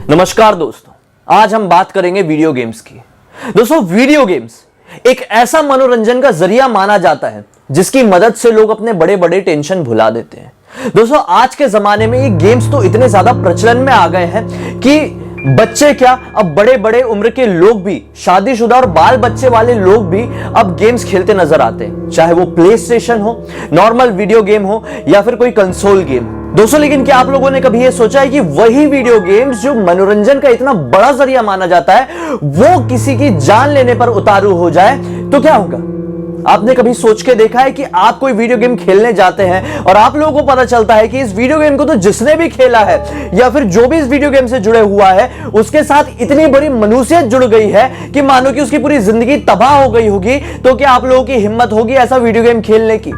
नमस्कार दोस्तों, आज हम बात करेंगे वीडियो गेम्स की। दोस्तों, वीडियो गेम्स एक ऐसा मनोरंजन का जरिया माना जाता है जिसकी मदद से लोग अपने बड़े बड़े टेंशन भुला देते हैं। दोस्तों, आज के जमाने में ये गेम्स तो इतने ज्यादा प्रचलन में आ गए हैं कि बच्चे क्या, अब बड़े बड़े उम्र के लोग भी, शादीशुदा और बाल बच्चे वाले लोग भी अब गेम्स खेलते नजर आते हैं, चाहे वो प्ले स्टेशन हो, नॉर्मल वीडियो गेम हो या फिर कोई कंसोल गेम। दोस्तों, लेकिन क्या आप लोगों ने कभी ये सोचा है कि वही वीडियो गेम्स जो मनोरंजन का इतना बड़ा जरिया माना जाता है, वो किसी की जान लेने पर उतारू हो जाए तो क्या होगा? आपने कभी सोच के देखा है कि आप कोई वीडियो गेम खेलने जाते हैं और आप लोगों को पता चलता है कि इस वीडियो गेम को तो जिसने भी खेला है या फिर जो भी इस वीडियो गेम से जुड़े हुआ है, उसके साथ इतनी बड़ी मनुष्यत जुड़ गई है कि मानो कि उसकी पूरी जिंदगी तबाह हो गई होगी। तो क्या आप लोगों की हिम्मत होगी ऐसा वीडियो गेम खेलने की?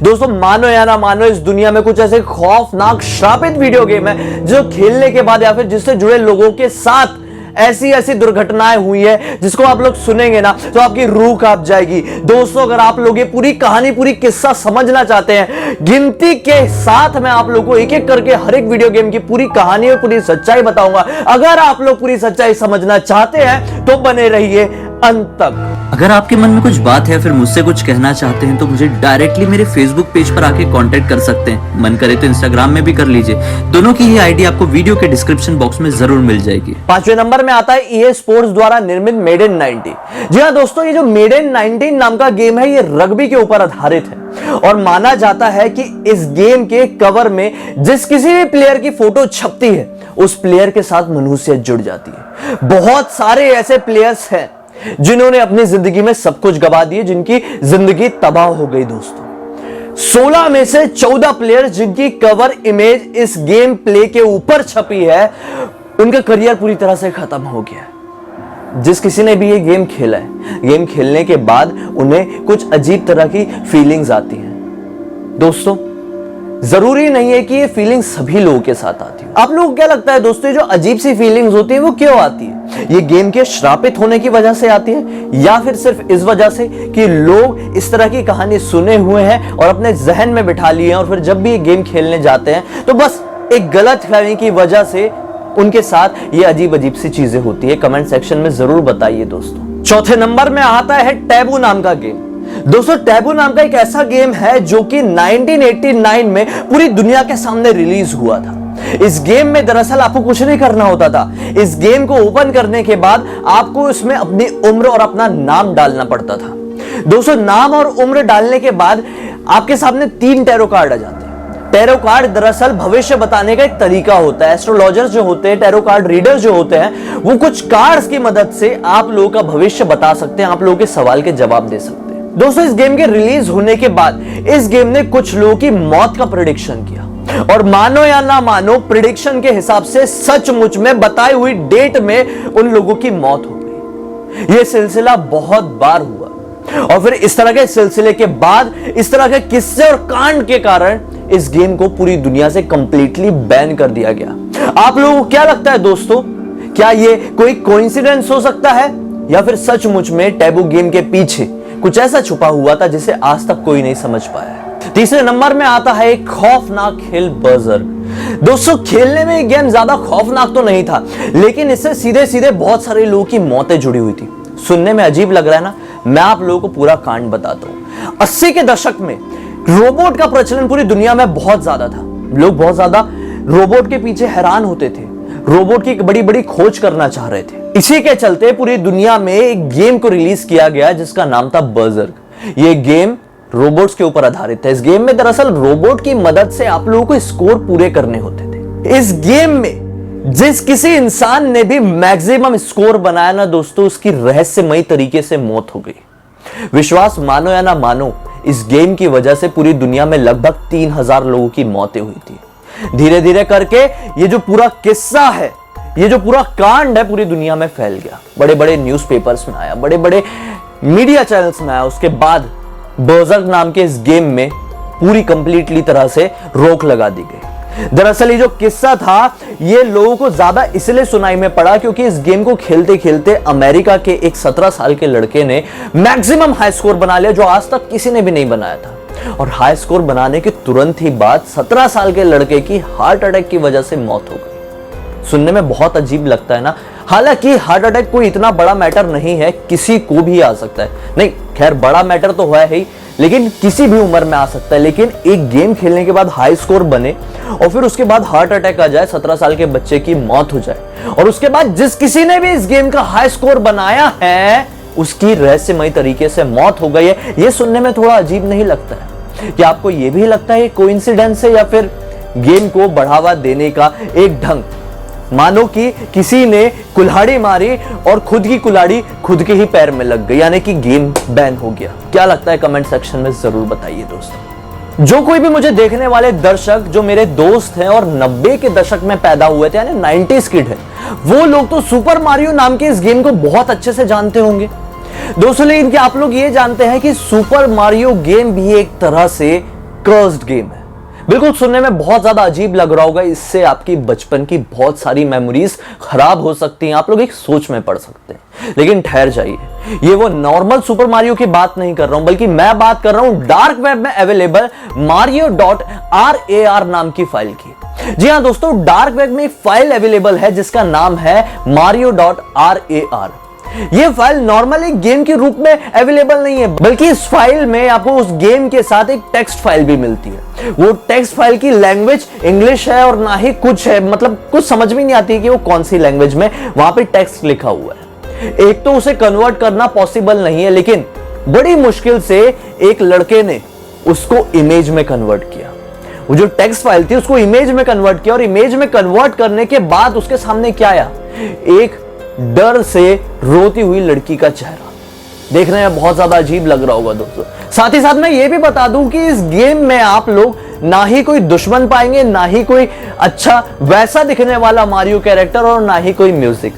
दोस्तों, मानो या ना मानो, इस दुनिया में कुछ ऐसे खौफनाक श्रापित वीडियो गेम है जो खेलने के बाद या फिर जिससे जुड़े लोगों के साथ ऐसी ऐसी दुर्घटनाएं हुई है जिसको आप लोग सुनेंगे ना तो आपकी रूह कांप जाएगी। दोस्तों, अगर आप लोग ये पूरी कहानी, पूरी किस्सा समझना चाहते हैं, गिनती के साथ मैं आप लोगों को एक एक करके हर एक वीडियो गेम की पूरी कहानी और पूरी सच्चाई बताऊंगा। अगर आप लोग पूरी सच्चाई समझना चाहते हैं तो बने रहिए अंत तक। अगर आपके मन में कुछ बात है, फिर मुझसे कुछ कहना चाहते हैं तो मुझे डायरेक्टली मेरे फेसबुक पेज पर आके कांटेक्ट कर सकते हैं। मन करे तो इंस्टाग्राम में भी कर लीजिए। दोनों की ही आईडी आपको वीडियो के डिस्क्रिप्शन बॉक्स में जरूर मिल जाएगी। 5वें नंबर में आता है EA स्पोर्ट्स द्वारा निर्मित मेड इन 90। जी हाँ दोस्तों, ये जो मेड इन 90 नाम का गेम है, ये रग्बी के ऊपर आधारित है और माना जाता है कि इस गेम के कवर में जिस किसी भी प्लेयर की फोटो छपती है, उस प्लेयर के साथ मनुष्यत जुड़ जाती है। बहुत सारे ऐसे प्लेयर्स हैं जिन्होंने अपनी जिंदगी में सब कुछ गवा दिए, जिनकी जिंदगी तबाह हो गई। दोस्तों, 16 में से 14 प्लेयर जिनकी कवर इमेज इस गेम प्ले के ऊपर छपी है, उनका करियर पूरी तरह से खत्म हो गया। जिस किसी ने भी ये गेम खेला है, गेम खेलने के बाद उन्हें कुछ अजीब तरह की फीलिंग्स आती हैं। दोस्तों, जरूरी नहीं है कि ये फीलिंग सभी लोगों के साथ आती है। आप लोगों को क्या लगता है दोस्तों, ये जो अजीब सी फीलिंग्स होती है वो क्यों आती है? ये गेम के श्रापित होने की वजह से आती है या फिर सिर्फ इस वजह से कि लोग इस तरह की कहानी सुने हुए हैं और अपने जहन में बिठा लिए हैं और फिर जब भी ये गेम खेलने जाते हैं तो बस एक गलतफहमी की वजह से उनके साथ ये अजीब अजीब सी चीजें होती है? कमेंट सेक्शन में जरूर बताइए दोस्तों। चौथे नंबर में आता है टैबू नाम का गेम। दोस्तों, टैबू नाम का एक ऐसा गेम है जो कि 1989 में पूरी दुनिया के सामने रिलीज हुआ था। इस गेम में दरअसल आपको कुछ नहीं करना होता था। इस गेम को ओपन करने के बाद आपको इसमें अपनी उम्र और अपना नाम डालना पड़ता था। दोस्तों, नाम और उम्र डालने के बाद आपके सामने 3 टैरो कार्ड आ जाते हैं। टैरो कार्ड दरअसल भविष्य बताने का एक तरीका होता है। एस्ट्रोलॉजर्स जो होते हैं, टैरो कार्ड रीडर्स जो होते हैं, वो कुछ कार्ड्स की मदद से आप लोगों का भविष्य बता सकते हैं, आप लोगों के सवाल के जवाब दे सकते हैं। दोस्तों, इस गेम के रिलीज होने के बाद इस गेम ने कुछ लोगों की मौत का प्रेडिक्शन किया और मानो या ना मानो, प्रेडिक्शन के हिसाब से सचमुच में बताई हुई डेट में उन लोगों की मौत हो गई। यह सिलसिला बहुत बार हुआ और फिर इस तरह के सिलसिले के बाद, इस तरह के किस्से और कांड के कारण इस गेम को पूरी दुनिया से कंप्लीटली बैन कर दिया गया। आप लोगों को क्या लगता है दोस्तों, क्या यह कोई कोइंसिडेंस हो सकता है या फिर सचमुच में टैबू गेम के पीछे कुछ ऐसा छुपा हुआ था जिसे आज तक कोई नहीं समझ पाया है? तीसरे नंबर में आता है एक खौफनाक खेल, बर्जर्क। दोस्तों, खेलने में गेम ज्यादा खौफनाक तो नहीं था, लेकिन इससे सीधे सीधे बहुत सारे लोगों की मौतें जुड़ी हुई थी। सुनने में अजीब लग रहा है ना? मैं आप लोगों को पूरा कांड बताता हूं। 80 के दशक में रोबोट का प्रचलन पूरी दुनिया में बहुत ज्यादा था। लोग बहुत ज्यादा रोबोट के पीछे हैरान होते थे, रोबोट की एक बड़ी बड़ी खोज करना चाह रहे थे। इसी के चलते पूरी दुनिया में एक गेम को रिलीज किया गया जिसका नाम था बर्जर्क। ये गेम रोबोट्स के ऊपर आधारित है। इस गेम में दरअसल रोबोट की मदद से आप लोगों को स्कोर पूरे करने होते थे। इस गेम में जिस किसी इंसान ने भी मैक्सिमम स्कोर बनाया ना दोस्तों, उसकी रहस्यमयी तरीके से मौत हो गई। विश्वास मानो या ना मानो, इस गेम की वजह से पूरी दुनिया में लगभग 3000 लोगों की मौतें हुई थी। धीरे धीरे करके ये जो पूरा किस्सा है, ये जो पूरा कांड है, पूरी दुनिया में फैल गया। बड़े बड़े न्यूज़पेपर्स में आया, बड़े बड़े मीडिया चैनल्स में आया। उसके बाद बर्जर्क नाम के इस गेम में पूरी कंप्लीटली तरह से रोक लगा दी गई। दरअसल ये जो किस्सा था, ये लोगों को ज्यादा इसलिए सुनाई में पड़ा क्योंकि इस गेम को खेलते खेलते अमेरिका के एक 17 साल के लड़के ने मैक्सिमम हाई स्कोर बना लिया, जो आज तक किसी ने भी नहीं बनाया था। और हाई स्कोर बनाने के तुरंत ही बाद 17 साल के लड़के की हार्ट अटैक की वजह से मौत हो गई। सुनने में बहुत अजीब लगता है ना। हालांकि हार्ट अटैक कोई इतना बड़ा मैटर नहीं है, किसी को भी आ सकता है। नहीं, खैर बड़ा मैटर तो है ही, लेकिन किसी भी उम्र में आ सकता है। लेकिन एक गेम खेलने के बाद हाई स्कोर बने और फिर उसके बाद हार्ट अटैक आ जाए, 17 साल के बच्चे की मौत हो जाए, और उसके बाद जिस किसी ने भी इस गेम का हाई स्कोर बनाया है उसकी रहस्यमयी तरीके से मौत हो गई है, ये सुनने में थोड़ा अजीब नहीं लगता है? क्या आपको ये भी लगता है कोइंसिडेंस है या फिर गेम को बढ़ावा देने का एक ढंग? मानो कि किसी ने कुल्हाड़ी मारी और खुद की कुल्हाड़ी खुद के ही पैर में लग गई, यानी कि गेम बैन हो गया। क्या लगता है कमेंट सेक्शन में जरूर बताइए दोस्तों। जो कोई भी मुझे देखने वाले दर्शक जो मेरे दोस्त हैं और 90 के दशक में पैदा हुए थे, यानी 90s किड है, वो लोग तो सुपर मारियो नाम के इस गेम को बहुत अच्छे से जानते होंगे दोस्तों। लेकिन क्या आप लोग ये जानते हैं कि सुपर मारियो गेम भी एक तरह से कर्स्ड गेम है? बिल्कुल सुनने में बहुत ज्यादा अजीब लग रहा होगा, इससे आपकी बचपन की बहुत सारी मेमोरीज खराब हो सकती हैं, आप लोग एक सोच में पड़ सकते हैं। लेकिन ठहर जाइए, ये वो नॉर्मल सुपर मारियो की बात नहीं कर रहा हूं, बल्कि मैं बात कर रहा हूं डार्क वेब में अवेलेबल mario.rar नाम की फाइल की। जी हां दोस्तों, डार्क वेब में एक फाइल अवेलेबल है जिसका नाम है mario.rar। ये फाइल नॉर्मल एक गेम के रूप में अवेलेबल नहीं है, बल्कि इस फाइल में आपको उस गेम के साथ एक टेक्स्ट फाइल भी मिलती है। वो टेक्स्ट फाइल की लैंग्वेज इंग्लिश है और ना ही कुछ है, मतलब कुछ समझ में नहीं आती कि वो कौन सी लैंग्वेज में वहां पे टेक्स्ट लिखा हुआ है। एक तो उसे कन्वर्ट करना पॉसिबल नहीं है, लेकिन बड़ी मुश्किल से एक लड़के ने उसको इमेज में कन्वर्ट किया। वो जो टेक्स्ट फाइल थी उसको इमेज में कन्वर्ट किया, और इमेज में कन्वर्ट करने के बाद उसके सामने क्या आया? एक डर से रोती हुई लड़की का चेहरा। देखने में बहुत ज्यादा अजीब लग रहा होगा दोस्तों। साथ ही साथ मैं ये भी बता दूं कि इस गेम में आप लोग ना ही कोई दुश्मन पाएंगे, ना ही कोई अच्छा वैसा दिखने वाला मारियो कैरेक्टर, और ना ही कोई म्यूजिक।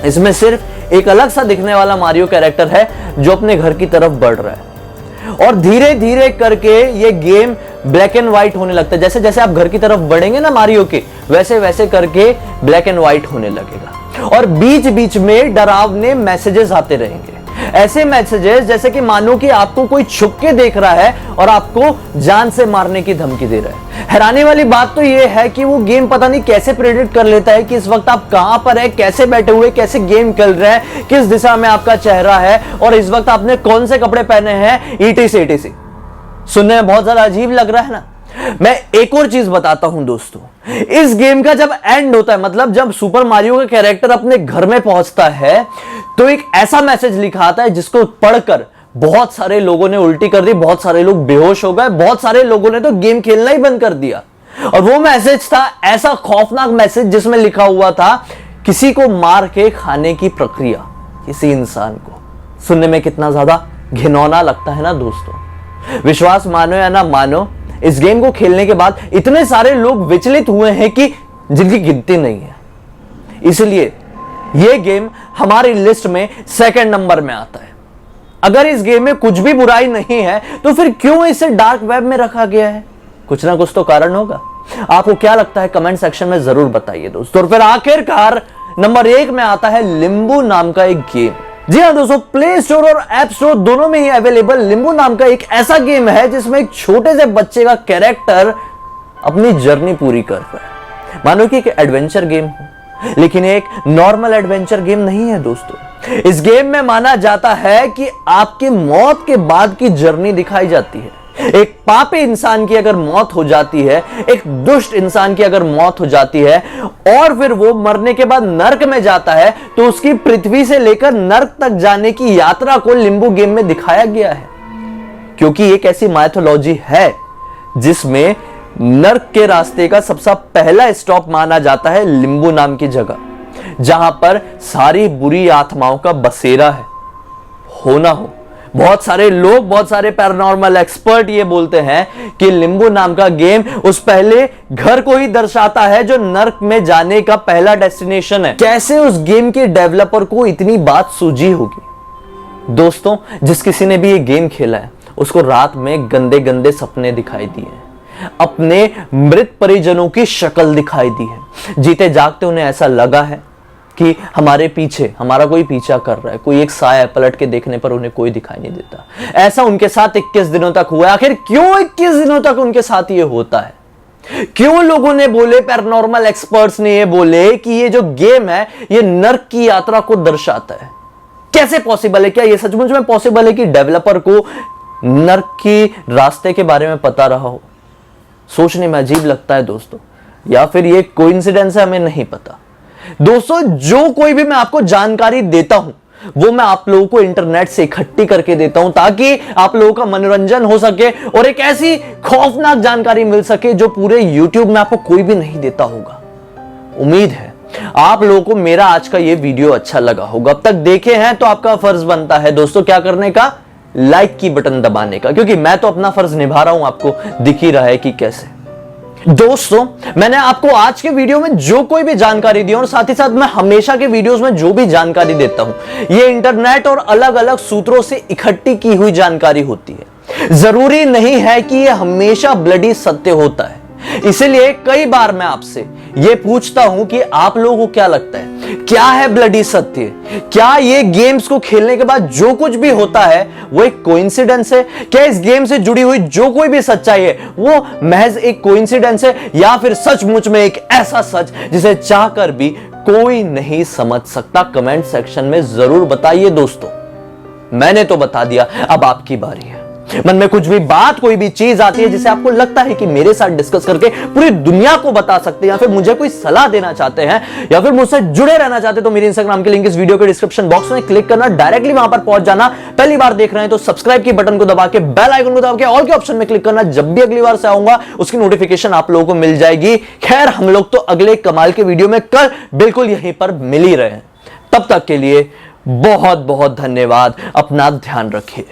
इसमें सिर्फ एक अलग सा दिखने वाला मारियो कैरेक्टर है जो अपने घर की तरफ बढ़ रहा है, और धीरे धीरे करके ये गेम ब्लैक एंड व्हाइट होने लगता है। जैसे जैसे आप घर की तरफ बढ़ेंगे ना मारियो के, वैसे वैसे करके ब्लैक एंड व्हाइट होने लगेगा, और बीच बीच में डरावने मैसेजेस आते रहेंगे। ऐसे मैसेजेस जैसे कि मानो कि आपको कोई छुप के देख रहा है और आपको जान से मारने की धमकी दे रहा है। हैरानी वाली बात तो यह है कि वो गेम पता नहीं कैसे प्रेडिक्ट कर लेता है कि इस वक्त आप कहां पर है, कैसे बैठे हुए, कैसे गेम खेल रहे हैं, किस दिशा में आपका चेहरा है, और इस वक्त आपने कौन से कपड़े पहने हैं, ETC। सुनने में बहुत ज्यादा अजीब लग रहा है ना। मैं एक और चीज बताता हूं दोस्तों, इस गेम का जब एंड होता है, मतलब जब सुपर मारियो का कैरेक्टर अपने घर में पहुंचता है, तो एक ऐसा मैसेज लिखा आता है जिसको पढ़कर बहुत सारे लोगों ने उल्टी कर दी, बहुत सारे लोग बेहोश हो गए, बहुत सारे लोगों ने तो गेम खेलना ही बंद कर दिया। और वो मैसेज था ऐसा खौफनाक मैसेज जिसमें लिखा हुआ था किसी को मार के खाने की प्रक्रिया, किसी इंसान को। सुनने में कितना ज्यादा घिनौना लगता है ना दोस्तों। विश्वास मानो या ना मानो, इस गेम को खेलने के बाद इतने सारे लोग विचलित हुए हैं कि जिनकी गिनती नहीं है। इसलिए यह गेम हमारी लिस्ट में सेकंड नंबर में आता है। अगर इस गेम में कुछ भी बुराई नहीं है तो फिर क्यों इसे डार्क वेब में रखा गया है? कुछ ना कुछ तो कारण होगा। आपको क्या लगता है कमेंट सेक्शन में जरूर बताइए दोस्तों। और फिर आखिरकार नंबर 1 में आता है लिम्बू नाम का एक गेम। जी हाँ दोस्तों, प्ले स्टोर और ऐप स्टोर दोनों में ही अवेलेबल लिम्बू नाम का एक ऐसा गेम है जिसमें एक छोटे से बच्चे का कैरेक्टर अपनी जर्नी पूरी कर रहा है। मानो कि एक एडवेंचर गेम हो, लेकिन एक नॉर्मल एडवेंचर गेम नहीं है दोस्तों। इस गेम में माना जाता है कि आपकी मौत के बाद की जर्नी दिखाई जाती है। एक पापी इंसान की अगर मौत हो जाती है, एक दुष्ट इंसान की अगर मौत हो जाती है और फिर वो मरने के बाद नर्क में जाता है, तो उसकी पृथ्वी से लेकर नर्क तक जाने की यात्रा को लिम्बू गेम में दिखाया गया है। क्योंकि एक ऐसी माइथोलॉजी है जिसमें नर्क के रास्ते का सबसे पहला स्टॉप माना जाता है लिम्बू नाम की जगह, जहां पर सारी बुरी आत्माओं का बसेरा है। होना हो, बहुत सारे लोग, बहुत सारे पैरानॉर्मल एक्सपर्ट ये बोलते हैं कि लिम्बू नाम का गेम उस पहले घर को ही दर्शाता है जो नर्क में जाने का पहला डेस्टिनेशन है। कैसे उस गेम के डेवलपर को इतनी बात सूझी होगी? दोस्तों, जिस किसी ने भी ये गेम खेला है उसको रात में गंदे गंदे सपने दिखाई दिए हैं, अपने मृत परिजनों की शक्ल दिखाई दी है। जीते जागते उन्हें ऐसा लगा है कि हमारे पीछे हमारा कोई पीछा कर रहा है, कोई एक साया, पलट के देखने पर उन्हें कोई दिखाई नहीं देता। ऐसा उनके साथ 21 दिनों तक हुआ। आखिर क्यों 21 दिनों तक उनके साथ ये होता है? क्यों लोगों ने बोले, पैरानॉर्मल एक्सपर्ट्स ने ये बोले कि ये जो गेम है ये नर्क की यात्रा को दर्शाता है? कैसे पॉसिबल है? क्या ये सचमुच में पॉसिबल है कि डेवलपर को नर्क की रास्ते के बारे में पता रहा हो? सोचने में अजीब लगता है दोस्तों, या फिर ये कोइंसिडेंस है, हमें नहीं पता। दोस्तों, जो कोई भी मैं आपको जानकारी देता हूं वो मैं आप लोगों को इंटरनेट से इकट्ठी करके देता हूं ताकि आप लोगों का मनोरंजन हो सके और एक ऐसी खौफनाक जानकारी मिल सके जो पूरे YouTube में आपको कोई भी नहीं देता होगा। उम्मीद है आप लोगों को मेरा आज का ये वीडियो अच्छा लगा होगा। अब तक देखे हैं तो आपका फर्ज बनता है दोस्तों क्या करने का? लाइक की बटन दबाने का, क्योंकि मैं तो अपना फर्ज निभा रहा हूं, आपको दिख ही रहा है कि कैसे। दोस्तों, मैंने आपको आज के वीडियो में जो कोई भी जानकारी दी और साथ ही साथ मैं हमेशा के वीडियोस में जो भी जानकारी देता हूं ये इंटरनेट और अलग अलग सूत्रों से इकट्ठी की हुई जानकारी होती है। जरूरी नहीं है कि ये हमेशा ब्लडी सत्य होता है। इसलिए कई बार मैं आपसे ये पूछता हूं कि आप लोगों को क्या लगता है, क्या है ब्लडी सत्य? क्या ये गेम्स को खेलने के बाद जो कुछ भी होता है वो एक कोइंसिडेंस है? क्या इस गेम से जुड़ी हुई जो कोई भी सच्चाई है वो महज एक कोइंसिडेंस है, या फिर सचमुच में एक ऐसा सच जिसे चाहकर भी कोई नहीं समझ सकता? कमेंट सेक्शन में जरूर बताइए दोस्तों। मैंने तो बता दिया, अब आपकी बारी है। मन में कुछ भी बात, कोई भी चीज आती है जिसे आपको लगता है कि मेरे साथ डिस्कस करके पूरी दुनिया को बता सकते हैं, या फिर मुझे कोई सलाह देना चाहते हैं, या फिर मुझसे जुड़े रहना चाहते हैं, तो मेरे इंस्टाग्राम की लिंक इस वीडियो के डिस्क्रिप्शन बॉक्स में क्लिक करना, डायरेक्टली वहां पर पहुंच जाना। पहली बार देख रहे हैं तो सब्सक्राइब की बटन को दबा के बेल आइकन को दबा के ऑल के ऑप्शन में क्लिक करना। जब भी अगली बार से आऊंगा उसकी नोटिफिकेशन आप लोगों को मिल जाएगी। खैर, हम लोग तो अगले कमाल के वीडियो में कल बिल्कुल यहीं पर मिल ही रहे हैं। तब तक के लिए बहुत बहुत धन्यवाद। अपना ध्यान रखिए।